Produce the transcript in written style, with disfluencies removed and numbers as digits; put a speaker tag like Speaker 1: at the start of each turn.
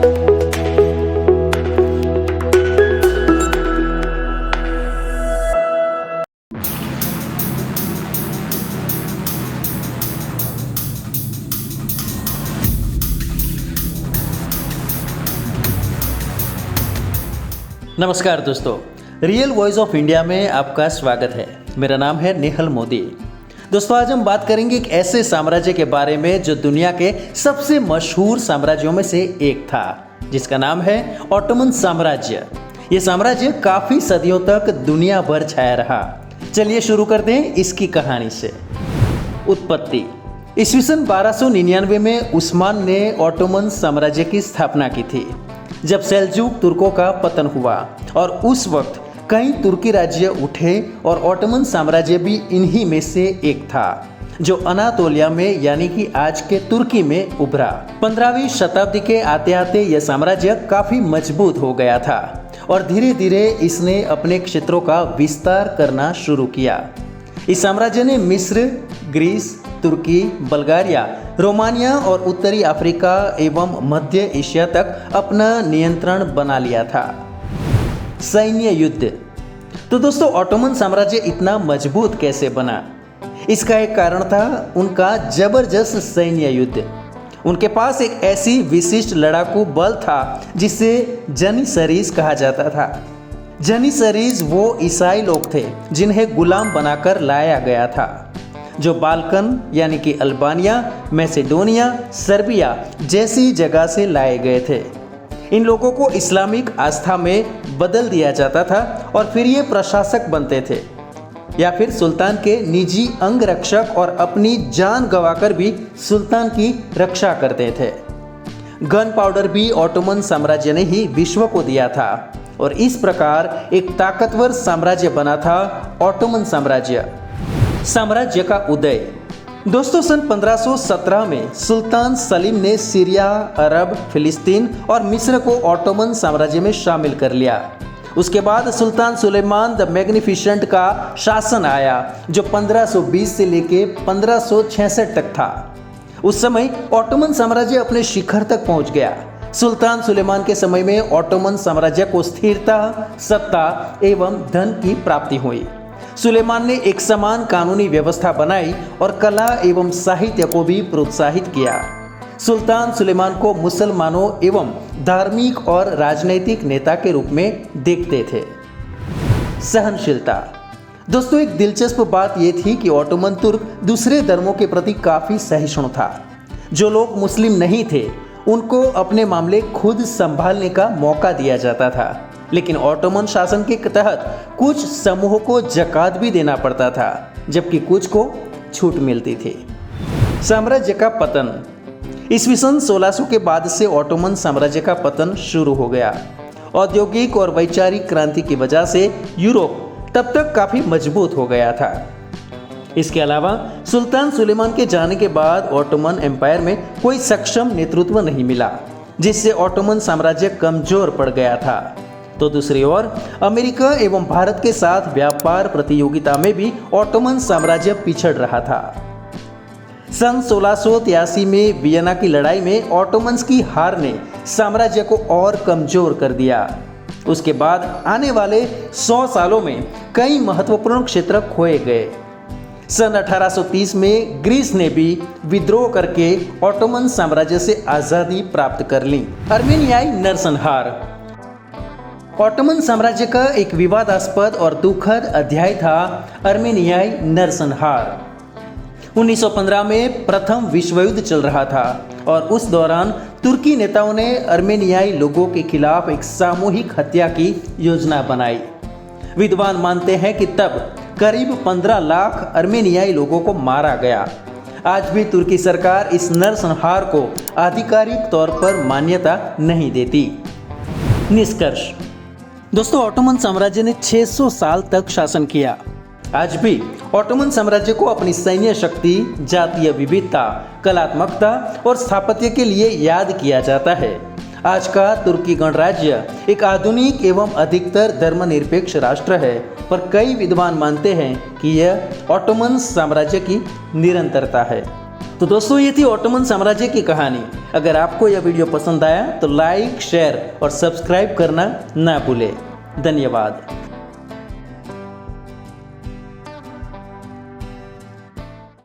Speaker 1: नमस्कार दोस्तों, real voice of India में आपका स्वागत है। मेरा नाम है नेहल मोदी। दोस्तों, आज हम बात करेंगे एक ऐसे साम्राज्य के बारे में जो दुनिया के सबसे मशहूर साम्राज्यों में से एक था, जिसका नाम है ऑटोमन साम्राज्य। ये साम्राज्य काफी सदियों तक दुनिया भर छाया रहा। चलिए शुरू करते हैं इसकी कहानी से। उत्पत्ति। ईस्वी सन 1299 में उस्मान ने ऑटोमन साम्राज्य की स्थापना की थी, जब सेल्जुक तुर्कों का पतन हुआ और उस वक्त कई तुर्की राज्य उठे और ऑटोमन साम्राज्य भी इन्हीं में से एक था, जो अनातोलिया में यानी कि आज के तुर्की में उभरा। 15वीं शताब्दी के आते आते यह साम्राज्य काफी मजबूत हो गया था और धीरे धीरे इसने अपने क्षेत्रों का विस्तार करना शुरू किया। इस साम्राज्य ने मिस्र, ग्रीस, तुर्की, बल्गारिया, रोमानिया और उत्तरी अफ्रीका एवं मध्य एशिया तक अपना नियंत्रण बना लिया था। सैन्य युद्ध। तो दोस्तों, ऑटोमन साम्राज्य इतना मजबूत कैसे बना? इसका एक कारण था उनका जबरदस्त सैन्य युद्ध। उनके पास एक ऐसी विशिष्ट लड़ाकू बल था जिसे जनिसरीज कहा जाता था। जनिसरीज वो ईसाई लोग थे जिन्हें गुलाम बनाकर लाया गया था, जो बाल्कन यानी कि अल्बानिया, मैसेडोनिया, सर्बिया जैसी जगह से लाए गए थे। इन लोगों को इस्लामिक आस्था में बदल दिया जाता था और फिर ये प्रशासक बनते थे या फिर सुल्तान के निजी अंगरक्षक और अपनी जान गंवाकर भी सुल्तान की रक्षा करते थे। गन पाउडर भी ऑटोमन साम्राज्य ने ही विश्व को दिया था और इस प्रकार एक ताकतवर साम्राज्य बना था ऑटोमन साम्राज्य। साम्राज्य का उदय। दोस्तों, सन 1517 में सुल्तान सलीम ने सीरिया, अरब, फिलिस्तीन और मिस्र को ऑटोमन साम्राज्य में शामिल कर लिया। उसके बाद सुल्तान सुलेमान द मैग्निफिसेंट का शासन आया, जो 1520 से लेके 1566 तक था। उस समय ऑटोमन साम्राज्य अपने शिखर तक पहुंच गया। सुल्तान सुलेमान के समय में ऑटोमन साम्राज्य को स्थिरता, सत्ता एवं धन की प्राप्ति हुई। सुलेमान ने एक समान कानूनी व्यवस्था बनाई और कला एवं साहित्य को भी प्रोत्साहित किया। सुल्तान सुलेमान को मुसलमानों एवं धार्मिक और राजनैतिक नेता के रूप में देखते थे। सहनशीलता। दोस्तों, एक दिलचस्प बात यह थी कि ऑटोमन तुर्क दूसरे धर्मों के प्रति काफी सहिष्णु था। जो लोग मुस्लिम नहीं थे उनको अपने मामले खुद संभालने का मौका दिया जाता था, लेकिन ऑटोमन शासन के तहत कुछ समूहों को ज़कात भी देना पड़ता था, जबकि कुछ को छूट मिलती थी। साम्राज्य का पतन। ईस्वी सन 1600 के बाद से ऑटोमन साम्राज्य का पतन शुरू हो गया। औद्योगिक और वैचारिक क्रांति की वजह से यूरोप तब तक काफ़ी मजबूत हो गया था। इसके अलावा सुल्तान सुलेमान के जाने के बाद ऑटोमन एम्पायर में कोई सक्षम नेतृत्व नहीं मिला, जिससे ऑटोमन साम्राज्य कमजोर पड़ गया था। तो दूसरी ओर अमेरिका एवं भारत के साथ व्यापार प्रतियोगिता में भी ऑटोमन साम्राज्य पिछड़ रहा था। सन 1683 में वियना की लड़ाई में ऑटोमन्स की हार ने साम्राज्य को और कमजोर कर दिया। उसके बाद आने वाले 100 सालों में कई महत्वपूर्ण क्षेत्र खोए गए। सन 1830 में ग्रीस ने भी विद्रोह करके ऑटोमन साम्राज्य से आज़ादी प्राप्त कर ली। अर्मेनियाई नरसंहार। ऑटोमन साम्राज्य का एक विवादास्पद और दुखद अध्याय था अर्मेनियाई नरसंहार। 1915 में प्रथम विश्व युद्ध चल रहा था और उस दौरान तुर्की नेताओं ने अर्मेनियाई लोगों के खिलाफ एक सामूहिक हत्या की योजना बनाई। विद्वान मानते हैं कि तब करीब 15 लाख अर्मेनियाई लोगों को मारा गया। आज भी तुर्की सरकार इस नरसंहार को आधिकारिक तौर पर मान्यता नहीं देती। निष्कर्ष। दोस्तों, ऑटोमन साम्राज्य ने 600 साल तक शासन किया। आज भी ऑटोमन साम्राज्य को अपनी सैन्य शक्ति, जातीय विविधता, कलात्मकता और स्थापत्य के लिए याद किया जाता है। आज का तुर्की गणराज्य एक आधुनिक एवं अधिकतर धर्मनिरपेक्ष राष्ट्र है, पर कई विद्वान मानते हैं कि यह ऑटोमन साम्राज्य की निरंतरता है। तो दोस्तों ये थी ऑटोमन साम्राज्य की कहानी। अगर आपको यह वीडियो पसंद आया तो लाइक, शेयर और सब्सक्राइब करना ना भूलें। धन्यवाद।